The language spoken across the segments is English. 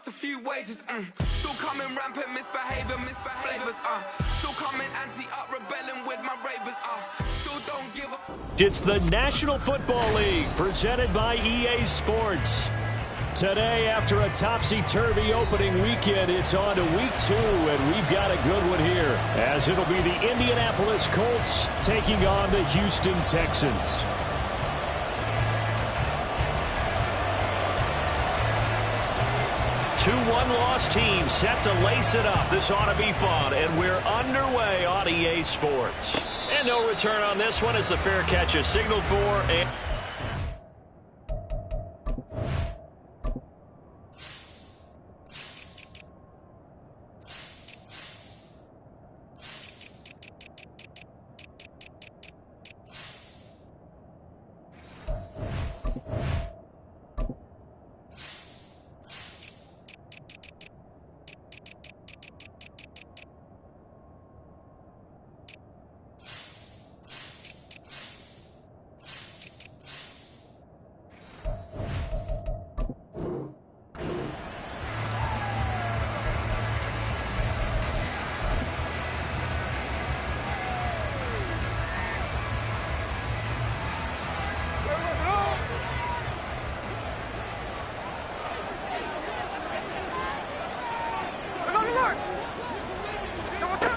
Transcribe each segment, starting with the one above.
got a few wages. Still coming rampant, misbehavior, flavors. Still coming anti-up, rebelling with my ravers. Still don't give up. It's the National Football League presented by EA Sports. Today, after a topsy-turvy opening weekend, it's on to week 2, and we've got a good one here, as it'll be the Indianapolis Colts taking on the Houston Texans. Two one-loss teams set to lace it up. This ought to be fun, and we're underway on EA Sports. And no return on this one as the fair catch is signaled for. And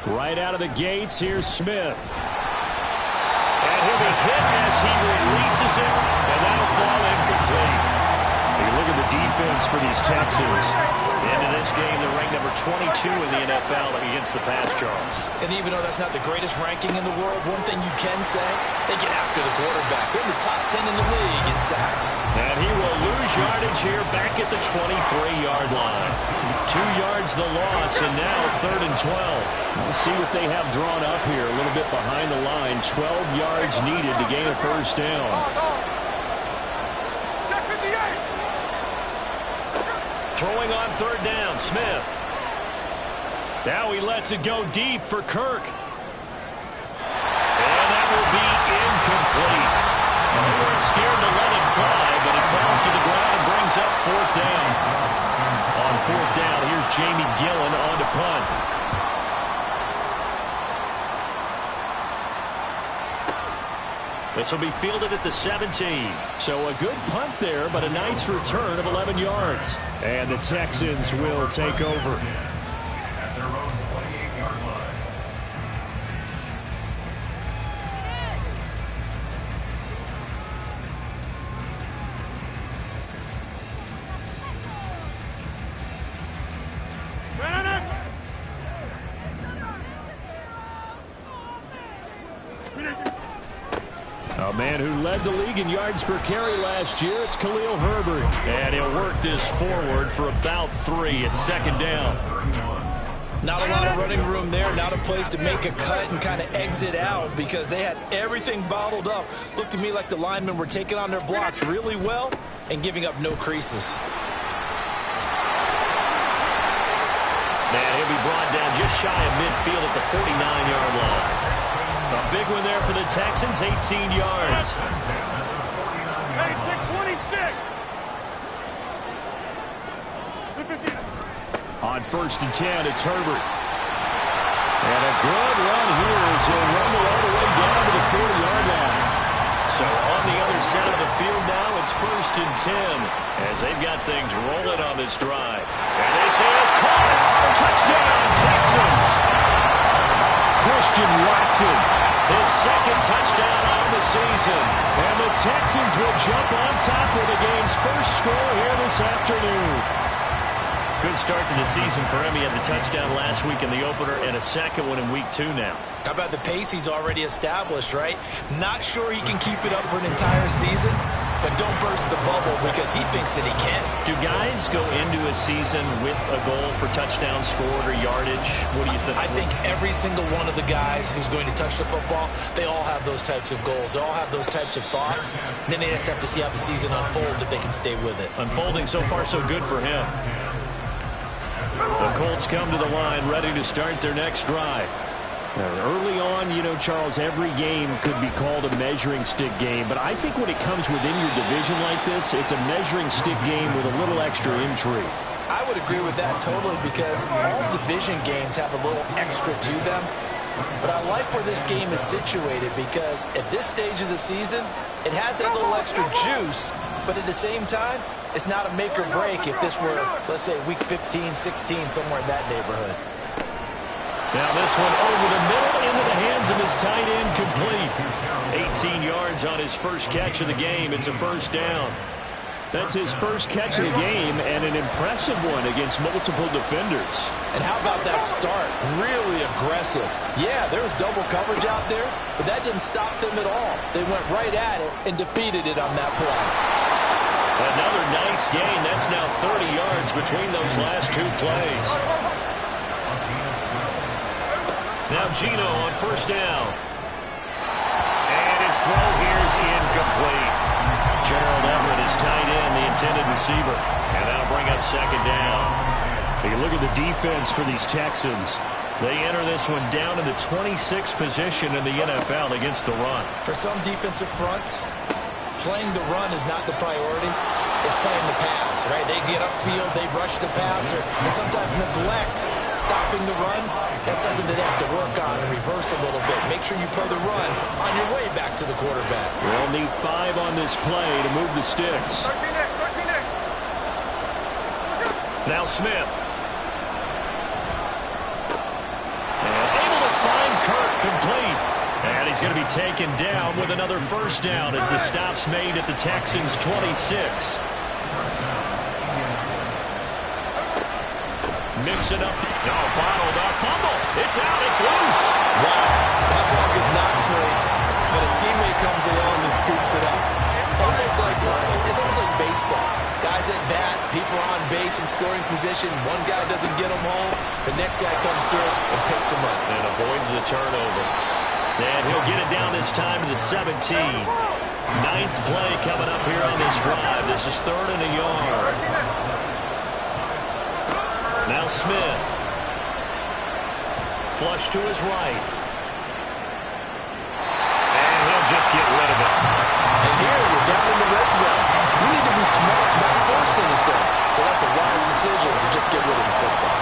right out of the gates, here's Smith. And he'll be hit as he releases it, and that'll fall incomplete. You look at the defense for these Texans. Into this game, they're ranked number 22 in the NFL against the pass, Charles. And even though that's not the greatest ranking in the world, one thing you can say, they get after the quarterback. They're in the top 10 in the league in sacks. And he will lose yardage here back at the 23-yard line. 2 yards the loss, and now 3rd and 12. We'll see what they have drawn up here. A little bit behind the line. 12 yards needed to gain a first down. Throwing on 3rd down, Smith. Now he lets it go deep for Kirk. And that will be incomplete. They weren't scared to let it fly, but it falls to the ground and brings up 4th down. On 4th down, here's Jamie Gillen on to punt. This will be fielded at the 17. So a good punt there, but a nice return of 11 yards. And the Texans will take over. At their own 28-yard line. A man who led the league in yards per carry last year, it's Khalil Herbert. And he'll work this forward for about 3 at 2nd down. Not a lot of running room there, not a place to make a cut and kind of exit out because they had everything bottled up. Looked to me like the linemen were taking on their blocks really well and giving up no creases. And he'll be brought down just shy of midfield at the 49-yard line. A big one there for the Texans, 18 yards. On 1st and 10, it's Herbert. And a good run here as he'll rumble all the way down to the 40-yard line. So on the other side of the field now, it's 1st and 10 as they've got things rolling on this drive. And this is caught. Touchdown, Texans. Christian Watson, his 2nd touchdown on the season. And the Texans will jump on top with the game's first score here this afternoon. Good start to the season for him. He had the touchdown last week in the opener and a 2nd one in week 2 now. How about the pace he's already established, right? Not sure he can keep it up for an entire season, but don't burst the bubble because he thinks that he can. Do guys go into a season with a goal for touchdown scored or yardage? What do you think? I think every single one of the guys who's going to touch the football, they all have those types of goals. They all have those types of thoughts. And then they just have to see how the season unfolds if they can stay with it. Unfolding so far so good for him. The Colts come to the line ready to start their next drive. Early on, you know, Charles, every game could be called a measuring stick game. But I think when it comes within your division like this, it's a measuring stick game with a little extra intrigue. I would agree with that totally because all division games have a little extra to them. But I like where this game is situated because at this stage of the season, it has that little extra juice, but at the same time, it's not a make or break if this were, let's say, week 15, 16, somewhere in that neighborhood. Now this one over the middle into the hands of his tight end, complete. 18 yards on his first catch of the game. It's a first down. That's his first catch of the game and an impressive one against multiple defenders. And how about that start? Really aggressive. Yeah, there was double coverage out there, but that didn't stop them at all. They went right at it and defeated it on that play. Another nice gain. That's now 30 yards between those last two plays. Now Gino on first down. And his throw here is incomplete. Gerald Everett is tight end, the intended receiver. And that'll bring up second down. Take a look at the defense for these Texans. They enter this one down in the 26th position in the NFL against the run. For some defensive fronts, playing the run is not the priority. It's playing the pass, right? They get upfield, they rush the passer, and sometimes neglect stopping the run. That's something that they have to work on and reverse a little bit. Make sure you play the run on your way back to the quarterback. We'll need 5 on this play to move the sticks. Now Smith. And able to find Kirk, complete. And he's going to be taken down with another first down as the stop's made at the Texans' 26. Mixing up. No, bottled up. Fumble. It's out. It's loose. Wow. That ball is not free, but a teammate comes along and scoops it up. It's almost like baseball. Guys at bat, people on base in scoring position. One guy doesn't get them home. The next guy comes through and picks him up. And avoids the turnover. And he'll get it down this time to the 17. Ninth play coming up here on this drive. This is 3rd and a yard. Now Smith. Flush to his right. And he'll just get rid of it. And here we're down in the red zone. We need to be smart, not force anything. So that's a wise decision to just get rid of the football.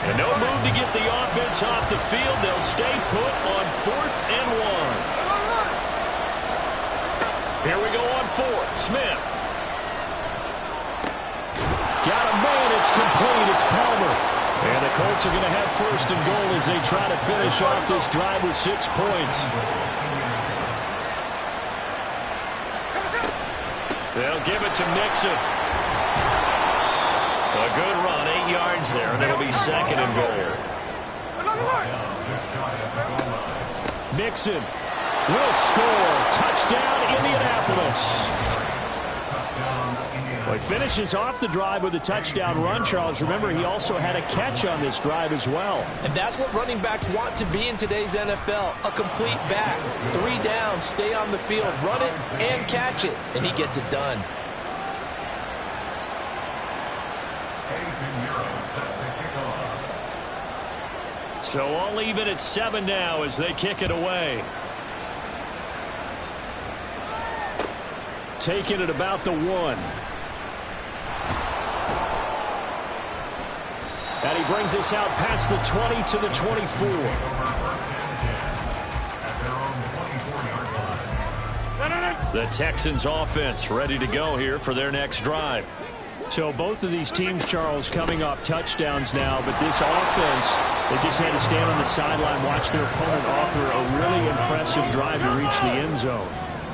And no move to get the offense off the field. They'll stay put on 4th and 1. Here we go on 4th. Smith. Got a man. It's complete. It's Palmer. And the Colts are going to have 1st and goal as they try to finish off this drive with 6 points. They'll give it to Mixon. A good run, 8 yards there, and it'll be 2nd and goal. Mixon will score. Touchdown, Indianapolis. Well, he finishes off the drive with a touchdown run, Charles. Remember, he also had a catch on this drive as well. And that's what running backs want to be in today's NFL, a complete back. 3 down, stay on the field, run it, and catch it. And he gets it done. So all even at 7 now as they kick it away. Taking it about the 1. And he brings us out past the 20 to the 24. The Texans offense ready to go here for their next drive. So both of these teams, Charles, coming off touchdowns now, but this offense, they just had to stand on the sideline, watch their opponent offer a really impressive drive to reach the end zone.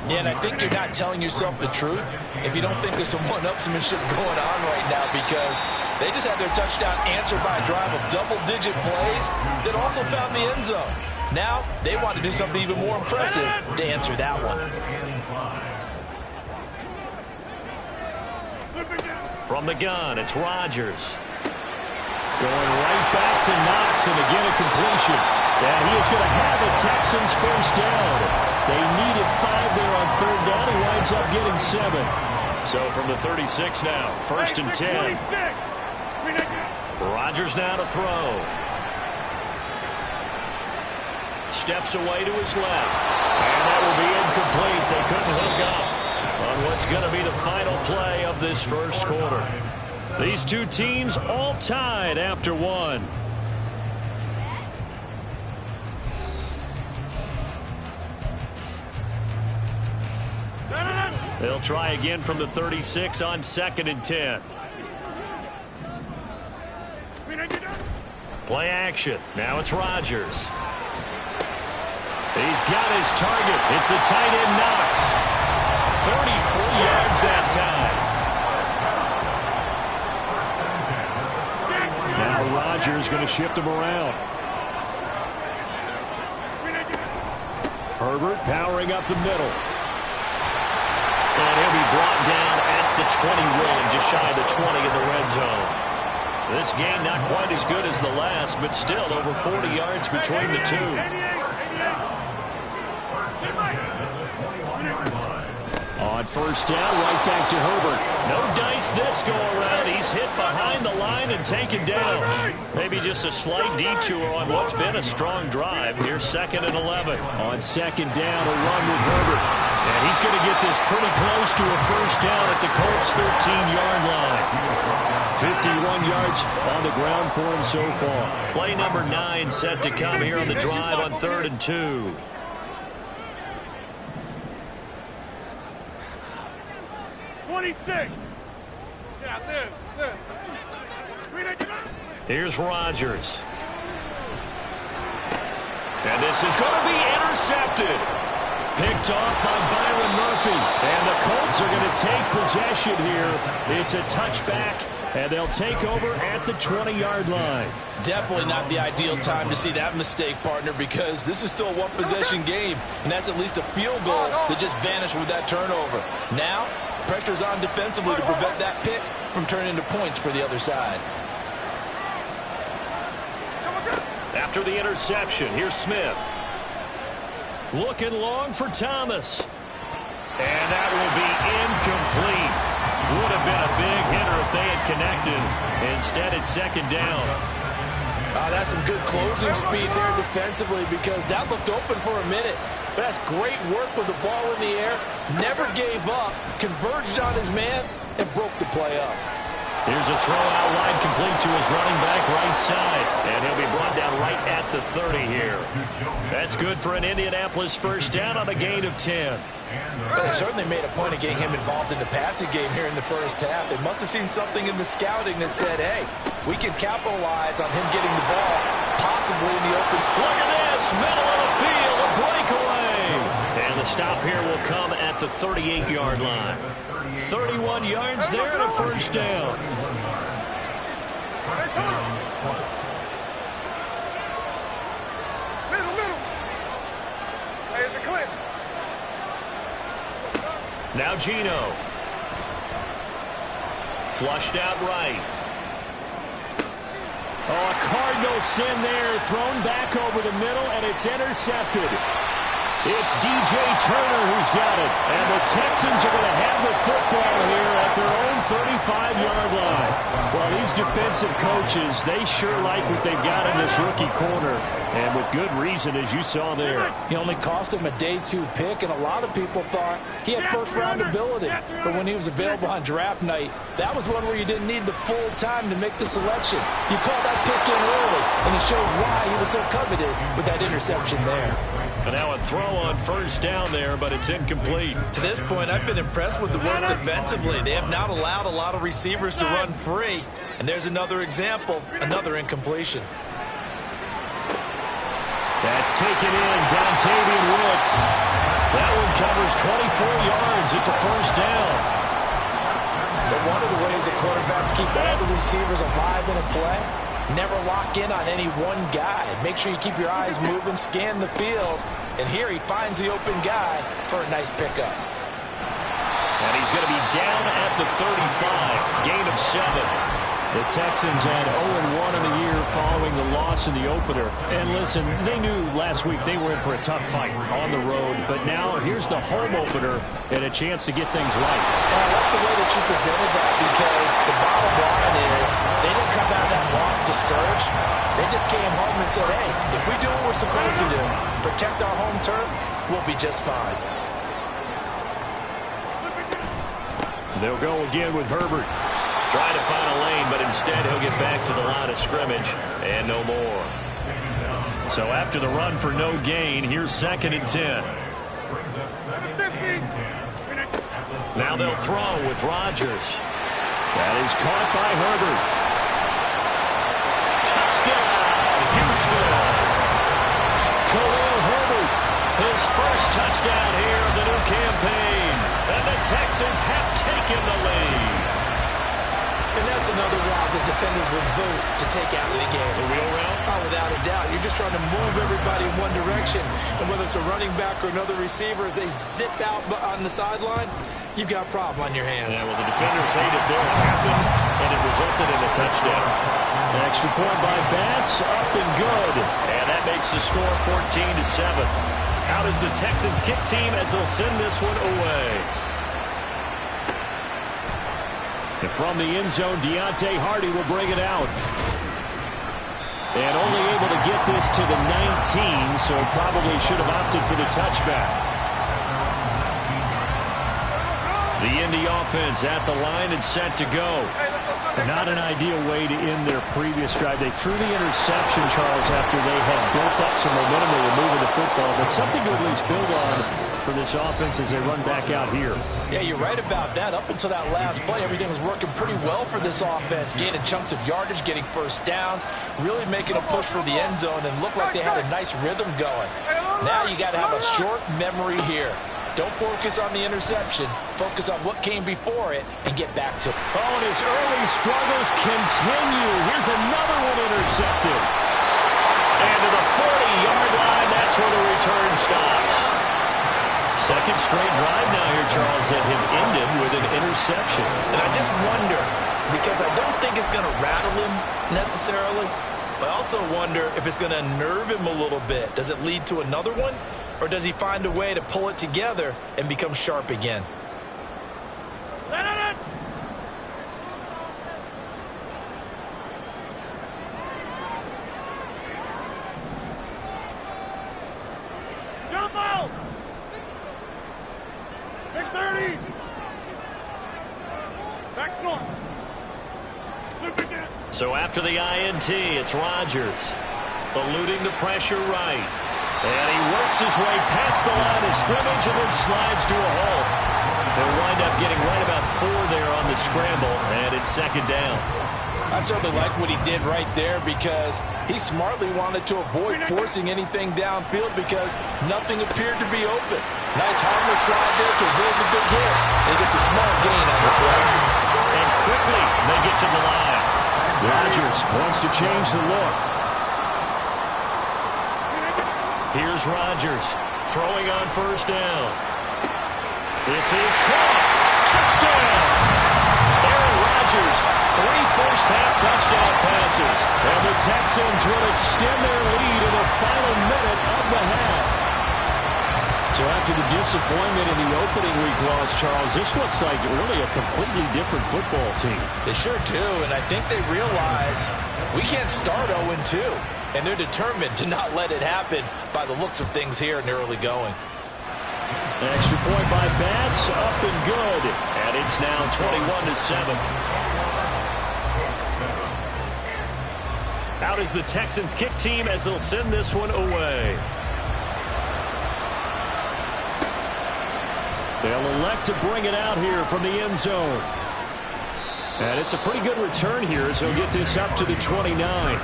Yeah, and I think you're not telling yourself the truth if you don't think there's some one-upsmanship going on right now, because they just had their touchdown answered by a drive of double-digit plays that also found the end zone. Now they want to do something even more impressive to answer that one. From the gun, it's Rodgers. Going right back to Knox, and again a completion. And he is going to have the Texans first down. They needed 5 there on 3rd down. He winds up getting 7. So from the 36 now, 1st and 10. Rodgers now to throw. steps away to his left. And that will be incomplete. They couldn't hook up on what's going to be the final play of this first quarter. These two teams all tied after one. They'll try again from the 36 on 2nd and 10. Play action. Now it's Rodgers. He's got his target. It's the tight end Knox. 34 yards that time. Now Rodgers going to shift him around. Herbert powering up the middle. And he'll be brought down at the 21, just shy of the 20 in the red zone. This game not quite as good as the last, but still over 40 yards between the two. On first down, right back to Herbert. No dice this go-around. He's hit behind the line and taken down. Maybe just a slight detour on what's been a strong drive. Here's 2nd and 11. On 2nd down, a run with Herbert. And he's going to get this pretty close to a first down at the Colts' 13-yard line. 51 yards on the ground for him so far. Play number 9 set to come here on the drive on 3rd and 2. Here's Rodgers. And this is going to be intercepted. Picked off by Byron Murphy. And the Colts are going to take possession here. It's a touchback, and they'll take over at the 20-yard line. Definitely not the ideal time to see that mistake, partner, because this is still a one-possession game, and that's at least a field goal that just vanished with that turnover. Now, pressure's on defensively to prevent that pick from turning into points for the other side. After the interception, here's Smith. Looking long for Thomas. And that will be incomplete. Would have been a big hitter if they had connected. Instead, it's 2nd down. That's some good closing speed there defensively, because that looked open for a minute. But that's great work with the ball in the air. Never gave up, converged on his man, and broke the play up. Here's a throw out wide complete to his running back right side. And he'll be brought down right at the 30 here. That's good for an Indianapolis first down on a gain of 10. Well, they certainly made a point of getting him involved in the passing game here in the first half. They must have seen something in the scouting that said, hey, we can capitalize on him getting the ball, possibly in the open. Look at this, middle of the field, a breakaway. And the stop here will come at the 38-yard line. 31 yards there and a first down. Now Gino. Flushed out right. Oh, a Cardinal sin there, thrown back over the middle, and it's intercepted. It's DJ Turner who's got it. And the Texans are going to have the football here at their own 35-yard line. Well, these defensive coaches, they sure like what they've got in this rookie corner. And with good reason, as you saw there. He only cost him a day 2 pick, and a lot of people thought he had first-round ability. But when he was available on draft night, that was one where you didn't need the full time to make the selection. You called that pick in early, and it shows why he was so coveted with that interception there. And now a throw on first down there, but it's incomplete. To this point, I've been impressed with the work defensively. They have not allowed a lot of receivers to run free. And there's another example, another incompletion. That's taken in, Dontavian Wicks. That one covers 24 yards. It's a first down. But one of the ways the quarterbacks keep all the receivers alive in a play, never lock in on any one guy. Make sure you keep your eyes moving, scan the field. And here he finds the open guy for a nice pickup. And he's going to be down at the 35. Gain of 7. The Texans had 0-1 in the year following the loss in the opener. And listen, they knew last week they were in for a tough fight on the road. But now here's the home opener and a chance to get things right. And I like the way that you presented that, because the bottom line is they didn't come out of that loss discouraged. They just came home and said, hey, if we do what we're supposed to do, protect our home turf, we'll be just fine. They'll go again with Herbert. Trying to find a lane, but instead he'll get back to the line of scrimmage and no more. So after the run for no gain, here's 2nd and 10. Now they'll throw with Rodgers. That is caught by Herbert. Touchdown, Houston. Khalil Herbert, his first touchdown here of the new campaign. And the Texans have taken the lead. And that's another route that defenders would vote to take out of the game. The wheel route? Oh, without a doubt. You're just trying to move everybody in one direction. And whether it's a running back or another receiver, as they zip out on the sideline, you've got a problem on your hands. Yeah, well, the defenders hated there. It happened, and it resulted in a touchdown. An extra point by Bass, up and good. And that makes the score 14-7. How does the Texans kick team as they'll send this one away? And from the end zone, Deontay Hardy will bring it out. And only able to get this to the 19, so probably should have opted for the touchback. The Indy offense at the line and set to go. Not an ideal way to end their previous drive. They threw the interception, Charles, after they had built up some momentum. They were moving the football, but something to at least build on for this offense as they run back out here. Yeah, you're right about that. Up until that last play, everything was working pretty well for this offense. Gaining chunks of yardage, getting first downs, really making a push for the end zone, and looked like they had a nice rhythm going. Now you got to have a short memory here. Don't focus on the interception. Focus on what came before it and get back to it. Oh, and his early struggles continue. Here's another one intercepted. And to the 40-yard line, that's where the return stops. Second straight drive now here, Charles, that have ended with an interception. And I just wonder, because I don't think it's going to rattle him necessarily, but I also wonder if it's going to unnerve him a little bit. Does it lead to another one? Or does he find a way to pull it together and become sharp again? Jump out! 630! Back north. So after the INT, it's Rodgers. Eluding the pressure right. And he works his way past the line of scrimmage and then slides to a hole. They'll wind up getting right about 4 there on the scramble, and it's 2nd down. I certainly like what he did right there, because he smartly wanted to avoid forcing anything downfield because nothing appeared to be open. Nice harmless slide there to avoid the big hit. And he gets a small gain on the play. And quickly they get to the line. Rodgers wants to change the look. Here's Rodgers throwing on first down. This is caught. Touchdown! Aaron Rodgers, 3 first-half touchdown passes. And the Texans will extend their lead in the final minute of the half. So after the disappointment in the opening week loss, Charles, this looks like really a completely different football team. They sure do, and I think they realize we can't start 0-2. And they're determined to not let it happen by the looks of things here in the early going. An extra point by Bass, up and good. And it's now 21-7. Out is the Texans kick team as they'll send this one away. They'll elect to bring it out here from the end zone. And it's a pretty good return here, so get this up to the 29.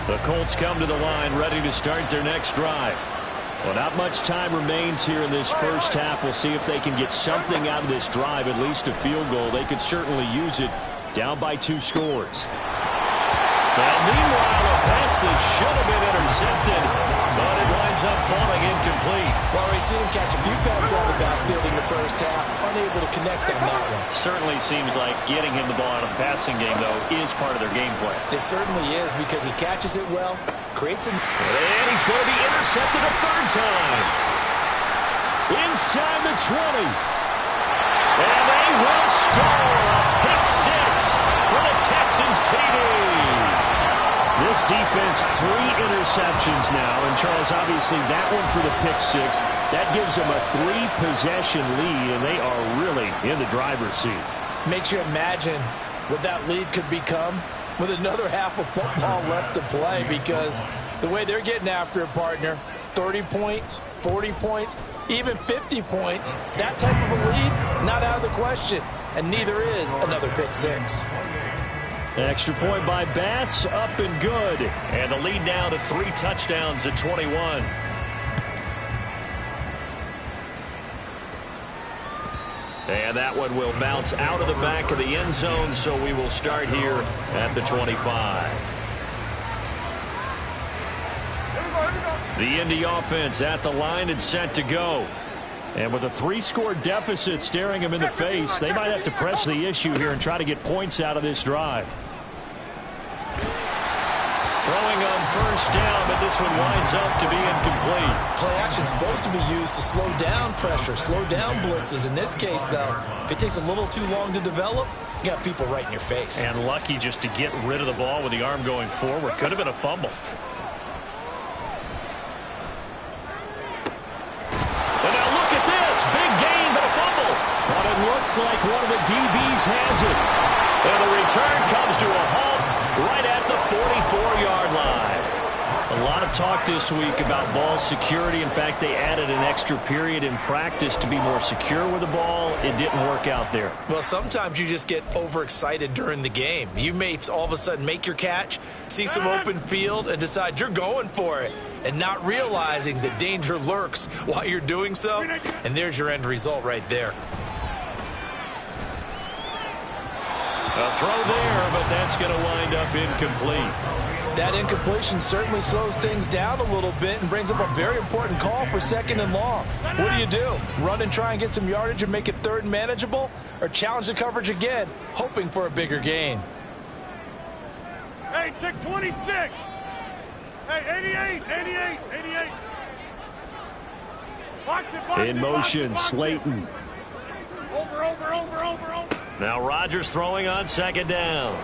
The Colts come to the line ready to start their next drive. Well, not much time remains here in this first half. We'll see if they can get something out of this drive, at least a field goal. They could certainly use it, down by 2 scores. Now, meanwhile, a pass that should have been intercepted, but it winds winds up falling incomplete. Well, we've seen him catch a few passes out of the backfield in the first half, unable to connect on that one. Certainly seems like getting him the ball out of the passing game, though, is part of their game plan. It certainly is because he catches it well, creates an... And he's going to be intercepted a third time. Inside the 20. And they will score a pick six for the Texans TD. This defense, 3 interceptions now. And, Charles, obviously that one for the pick six. That gives them a 3-possession lead, and they are really in the driver's seat. Makes you imagine what that lead could become with another half of football left to play, because the way they're getting after it, partner, 30 points, 40 points, even 50 points, that type of a lead, not out of the question. And neither is another pick six. Extra point by Bass, up and good. And the lead now to 3 touchdowns at 21. And that one will bounce out of the back of the end zone, so we will start here at the 25. The Indy offense at the line and set to go. And with a 3-score deficit staring them in the face, they might have to press the issue here and try to get points out of this drive. Throwing on first down, but this one winds up to be incomplete. Play action is supposed to be used to slow down pressure, slow down blitzes. In this case, though, if it takes a little too long to develop, you got people right in your face. And lucky just to get rid of the ball with the arm going forward. Could have been a fumble. And now look at this. Big gain, but a fumble. But it looks like one of the DBs has it. And the return comes to a halt right at the 44-yard line. A lot of talk this week about ball security. In fact, they added an extra period in practice to be more secure with the ball. It didn't work out there. Well, sometimes you just get overexcited during the game. You may all of a sudden make your catch, see some open field, and decide you're going for it, and not realizing the danger lurks while you're doing so. And there's your end result right there. A throw there, but that's going to wind up incomplete. That incompletion certainly slows things down a little bit and brings up a very important call for 2nd and long. What do? Run and try and get some yardage and make it 3rd and manageable, or challenge the coverage again, hoping for a bigger gain? Hey, check 26. Hey, 88. Box it, in motion, Slayton. Over. Now Rodgers throwing on 2nd down.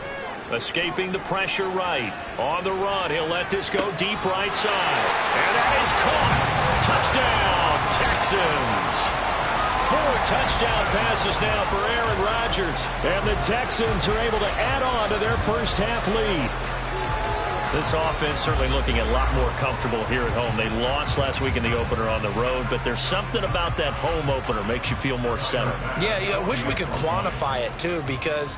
Escaping the pressure right. On the run, he'll let this go deep right side. And that is caught. Touchdown, Texans. 4 touchdown passes now for Aaron Rodgers. And the Texans are able to add on to their first half lead. This offense certainly looking a lot more comfortable here at home. They lost last week in the opener on the road, but there's something about that home opener makes you feel more settled. Yeah, I wish we could quantify it, too, because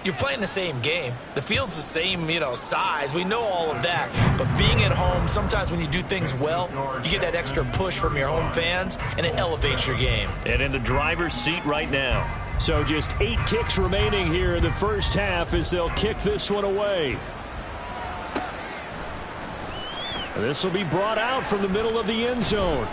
you're playing the same game. The field's the same, size. We know all of that. But being at home, sometimes when you do things well, you get that extra push from your home fans, and it elevates your game. And in the driver's seat right now. So just 8 ticks remaining here in the first half as they'll kick this one away. This will be brought out from the middle of the end zone.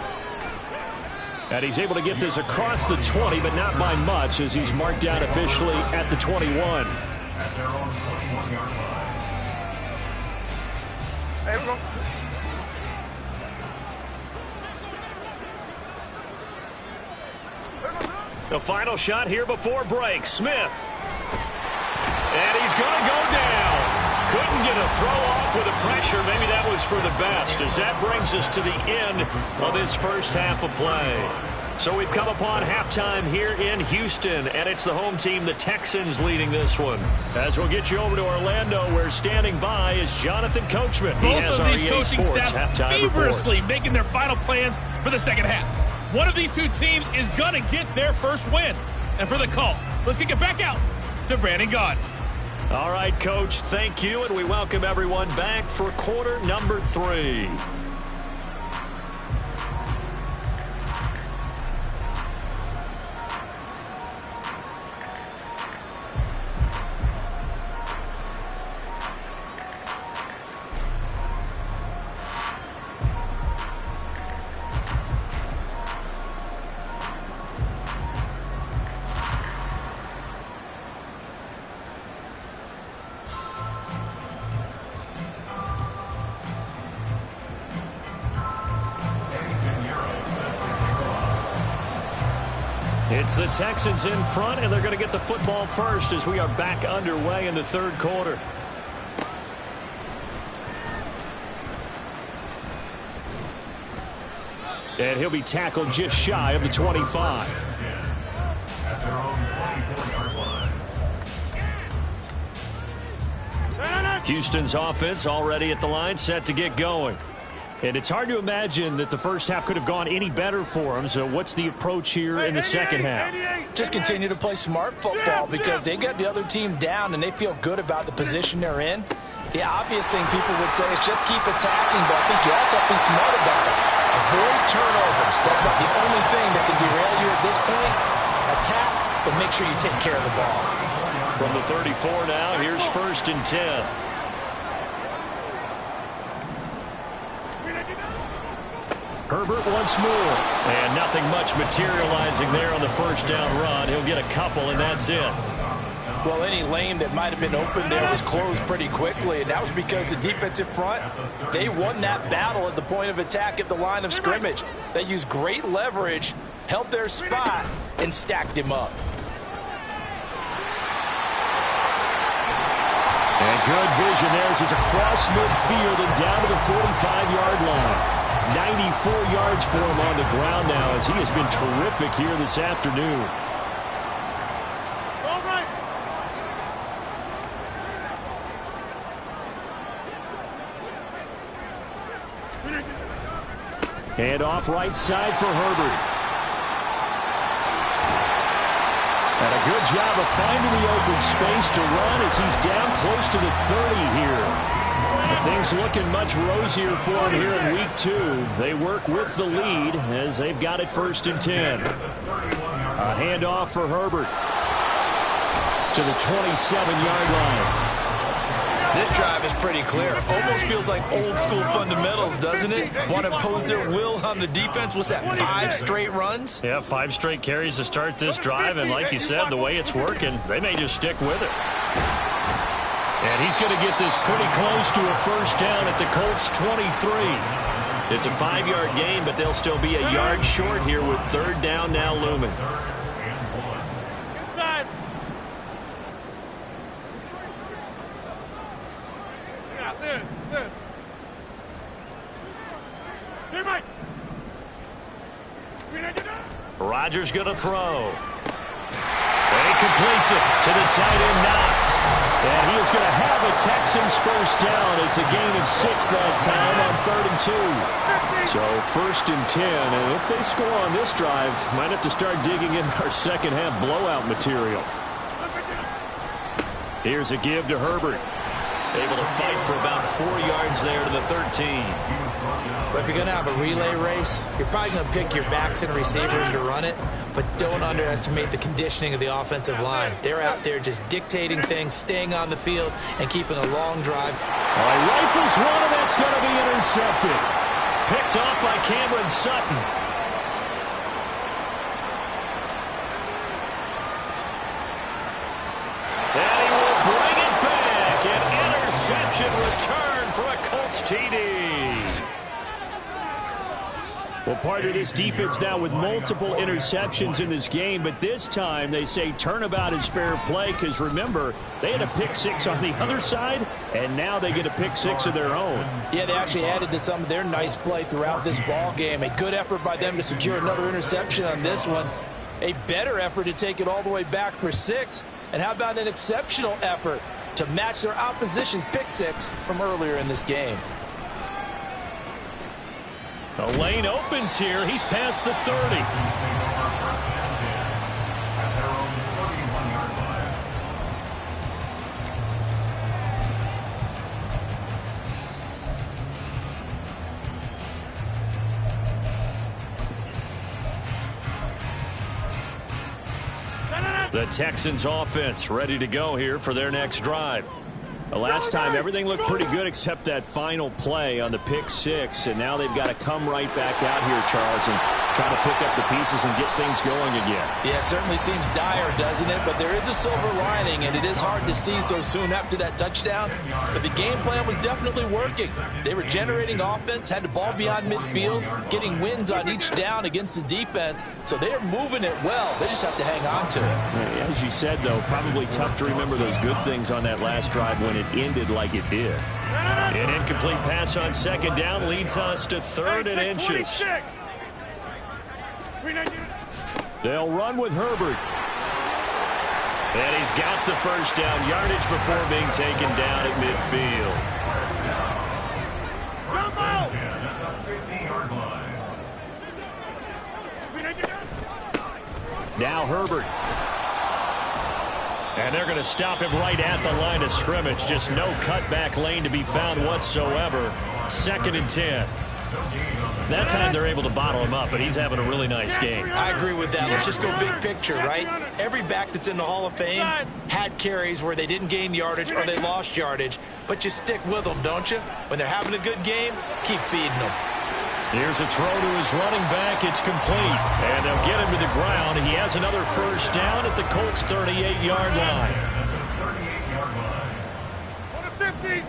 And he's able to get this across the 20, but not by much, as he's marked down officially at the 21. At their own 21-yard line. Hey, we go. The final shot here before break. Smith. And he's going to go down. Couldn't get a throw off with the pressure. Maybe that was for the best, as that brings us to the end of this first half of play. So we've come upon halftime here in Houston, and it's the home team, the Texans, leading this one. As we'll get you over to Orlando, where standing by is Jonathan Coachman. Both of these coaching staffs feverishly making their final plans for the second half. One of these two teams is going to get their first win. And for the call, let's kick it back out to Brandon Gaudin. All right, Coach, thank you, and we welcome everyone back for quarter number 3. It's the Texans in front, and they're going to get the football first as we are back underway in the third quarter. And he'll be tackled just shy of the 25. At their own 24-yard line. Houston's offense already at the line, set to get going. And it's hard to imagine that the first half could have gone any better for them. So what's the approach here in the second half? Just continue to play smart football because they got the other team down and they feel good about the position they're in. The obvious thing people would say is just keep attacking, but I think you also have to be smart about it. Avoid turnovers. That's about the only thing that can derail you at this point. Attack, but make sure you take care of the ball. From the 34 now, here's 1st and 10. Herbert once more. And nothing much materializing there on the first down run. He'll get a couple, and that's it. Well, any lane that might have been open there was closed pretty quickly, and that was because the defensive front, they won that battle at the point of attack at the line of scrimmage. They used great leverage, held their spot, and stacked him up. And good vision there as he's across midfield and down to the 45-yard line. 94 yards for him on the ground now as he has been terrific here this afternoon. All right. And off right side for Herbert. And a good job of finding the open space to run as he's down close to the 30 here. Things looking much rosier for him here in week 2. They work with the lead as they've got it 1st and 10. A handoff for Herbert to the 27-yard line. This drive is pretty clear. Almost feels like old school fundamentals, doesn't it? Want to impose their will on the defense. What's that, 5 straight runs? Yeah, 5 straight carries to start this drive. And like you said, the way it's working, they may just stick with it. And he's going to get this pretty close to a first down at the Colts 23. It's a 5-yard gain, but they'll still be a yard short here with 3rd down now looming. Inside. Yeah, this. Here, Mike. Rodgers going to throw. And he completes it to the tight end, Knox. And he is going to have a Texans first down. It's a gain of 6 that time on 3rd and 2. So 1st and 10. And if they score on this drive, might have to start digging in our second half blowout material. Here's a give to Herbert. Able to fight for about 4 yards there to the 13. But if you're going to have a relay race, you're probably going to pick your backs and receivers to run it, but don't underestimate the conditioning of the offensive line. They're out there just dictating things, staying on the field, and keeping a long drive. All right, rifles one, and that's going to be intercepted. Picked off by Cameron Sutton. And he will bring it back. An interception return for a Colts TD. Well, part of this defense now with multiple interceptions in this game, but this time they say turnabout is fair play because, remember, they had a pick 6 on the other side, and now they get a pick 6 of their own. Yeah, they actually added to some of their nice play throughout this ball game. A good effort by them to secure another interception on this one. A better effort to take it all the way back for 6. And how about an exceptional effort to match their opposition's pick 6 from earlier in this game? The lane opens here. He's past the 30. The Texans offense ready to go here for their next drive. The last time, everything looked pretty good except that final play on the pick 6, and now they've got to come right back out here, Charles, and try to pick up the pieces and get things going again. Yeah, it certainly seems dire, doesn't it? But there is a silver lining, and it is hard to see so soon after that touchdown. But the game plan was definitely working. They were generating offense, had the ball beyond midfield, getting wins on each down against the defense. So they are moving it well. They just have to hang on to it. As you said, though, probably tough to remember those good things on that last drive when it ended like it did. An incomplete pass on second down leads us to 3rd and inches. They'll run with Herbert. And he's got the first down yardage before being taken down at midfield. Now Herbert. And they're going to stop him right at the line of scrimmage. Just no cutback lane to be found whatsoever. 2nd and 10. That time they're able to bottle him up, but he's having a really nice game. I agree with that. Let's just go big picture, right? Every back that's in the Hall of Fame had carries where they didn't gain yardage or they lost yardage, but you stick with them, don't you? When they're having a good game, keep feeding them. Here's a throw to his running back. It's complete. And they'll get him to the ground. He has another first down at the Colts' 38-yard line. 50.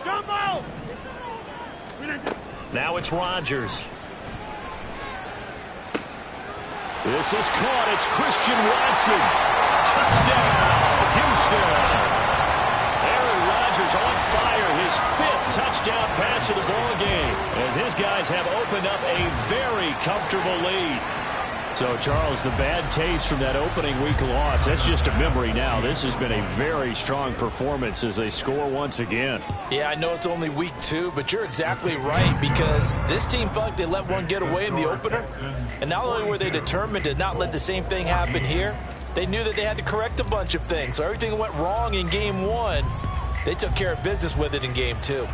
Jump out. Now it's Rodgers. This is caught. It's Christian Watson. Touchdown, Houston. Aaron Rodgers on fire. His 5th touchdown pass of the ball game, as his guys have opened up a very comfortable lead. So, Charles, the bad taste from that opening week loss, that's just a memory now. This has been a very strong performance as they score once again. Yeah, I know it's only week 2, but you're exactly right, because this team felt like they let one get away in the opener. And not only were they determined to not let the same thing happen here, they knew that they had to correct a bunch of things. So everything that went wrong in game 1, they took care of business with it in game 2.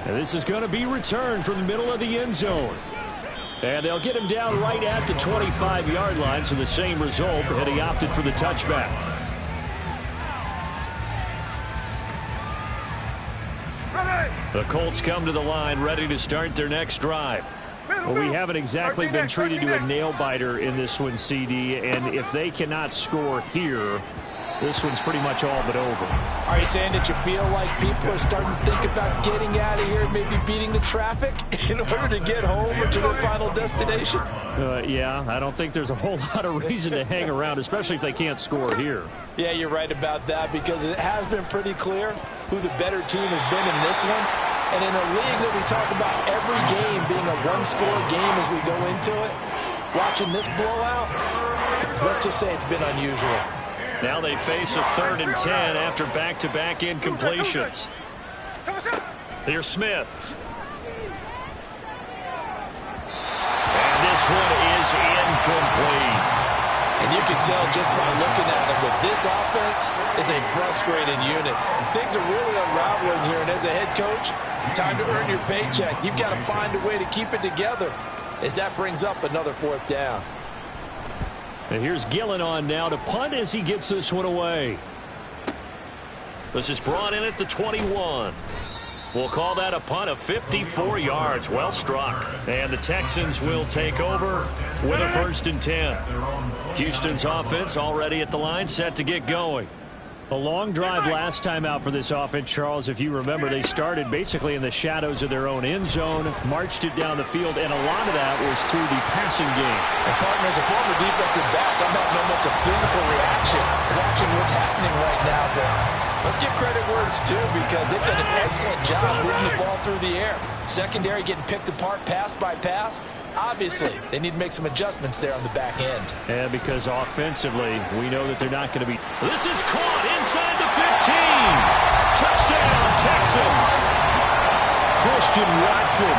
And this is going to be returned from the middle of the end zone. And they'll get him down right at the 25-yard line, so the same result, and he opted for the touchback. The Colts come to the line ready to start their next drive. Well, we haven't exactly been treated to a nail-biter in this one, CD, and if they cannot score here, this one's pretty much all but over. Are you saying that you feel like people are starting to think about getting out of here, maybe beating the traffic in order to get home or to their final destination? Yeah, I don't think there's a whole lot of reason to hang around, especially if they can't score here. Yeah, you're right about that, because it has been pretty clear who the better team has been in this one. And in a league that we talk about every game being a one-score game as we go into it, watching this blowout, let's just say it's been unusual. Now they face a 3rd and 10 after back-to-back incompletions. Here's Smith. And this one is incomplete. And you can tell just by looking at it that this offense is a frustrated unit. Things are really unraveling here, and as a head coach, time to earn your paycheck. You've got to find a way to keep it together, as that brings up another 4th down. And here's Gillen on now to punt as he gets this one away. This is brought in at the 21. We'll call that a punt of 54 yards. Well struck. And the Texans will take over with a 1st and 10. Houston's offense already at the line, set to get going. A long drive last time out for this offense, Charles. If you remember, they started basically in the shadows of their own end zone, marched it down the field, and a lot of that was through the passing game. And partner, as a former defensive back, I'm having almost a physical reaction watching what's happening right now. But let's give credit where it's due, because they've done an excellent job moving the ball through the air. Secondary getting picked apart pass by pass. Obviously, they need to make some adjustments there on the back end. And because offensively, we know that they're not going to be. This is caught inside the 15. Touchdown, Texans. Christian Watson.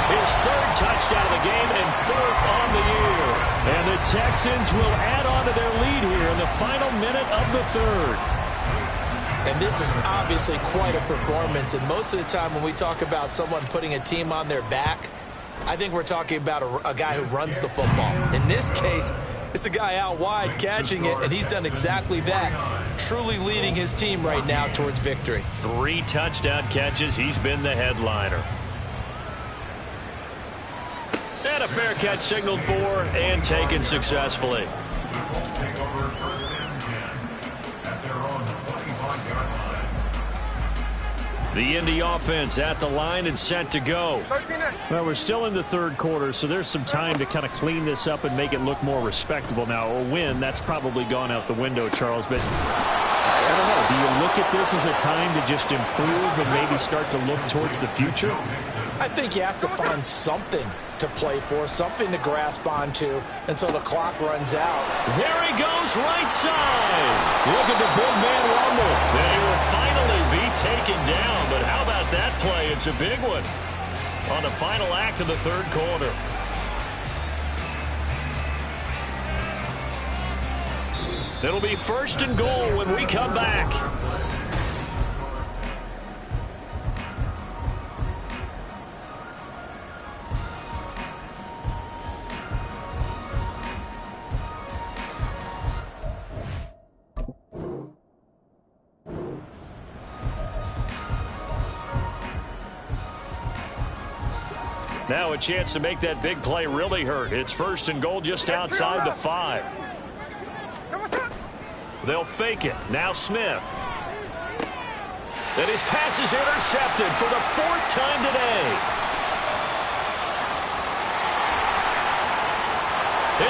His 3rd touchdown of the game and 4th on the year. And the Texans will add on to their lead here in the final minute of the 3rd. And this is obviously quite a performance. And most of the time when we talk about someone putting a team on their back, I think we're talking about a guy who runs the football. In this case, it's a guy out wide catching it, and he's done exactly that, truly leading his team right now towards victory. 3 touchdown catches. He's been the headliner. And a fair catch signaled for and taken successfully. Take over first and 10 at their own 25-yard line. The Indy offense at the line and set to go. Well, we're still in the third quarter, so there's some time to kind of clean this up and make it look more respectable. Now, a win, that's probably gone out the window, Charles, but I don't know. Do you look at this as a time to just improve and maybe start to look towards the future? I think you have to find something to play for, something to grasp onto until the clock runs out. There he goes, right side. Look at the big man rumble. They will finally be taken down, but how about that play? It's a big one on the final act of the third quarter. It'll be first and goal when we come back. Now a chance to make that big play really hurt. It's first and goal just outside the 5. They'll fake it. Now Smith. And his pass is intercepted for the 4th time today.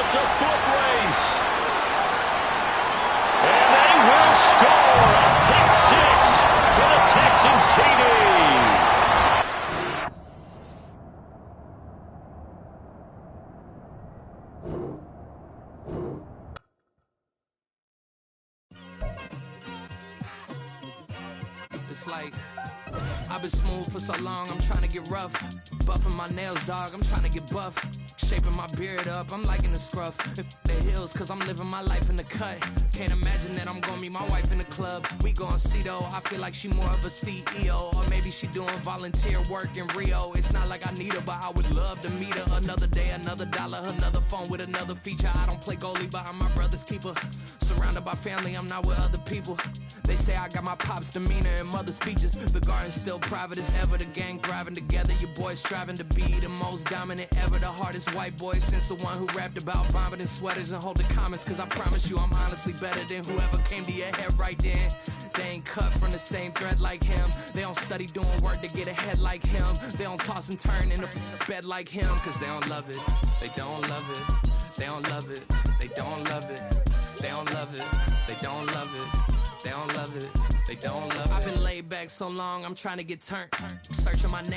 It's a foot race. And they will score a pick 6 for the Texans TD. It's like I've been smooth for so long, I'm trying to get rough. Buffing my nails, dog, I'm trying to get buff. Shaping my beard up, I'm liking the scruff. The hills, cause I'm living my life in the cut. Can't imagine that I'm gonna meet my wife in the club. We gon' see though, I feel like she more of a CEO. Or maybe she doing volunteer work in Rio. It's not like I need her, but I would love to meet her. Another day, another dollar, another phone with another feature. I don't play goalie, but I'm my brother's keeper. Surrounded by family, I'm not with other people. They say I got my pop's demeanor and mother's features. The garden's still private as ever. The gang thriving together. Your boys striving to be the most dominant ever. The hardest white boy since the one who rapped about vomiting sweaters and holding comments. Cause I promise you I'm honestly better than whoever came to your head right then. They ain't cut from the same thread like him. They don't study doing work to get ahead like him. They don't toss and turn in a bed like him. Cause they don't love it. They don't love it. They don't love it. They don't love it. They don't love it. They don't love it. They don't love it. They don't love it. I've been laid back so long, I'm trying to get turned. Searching my name.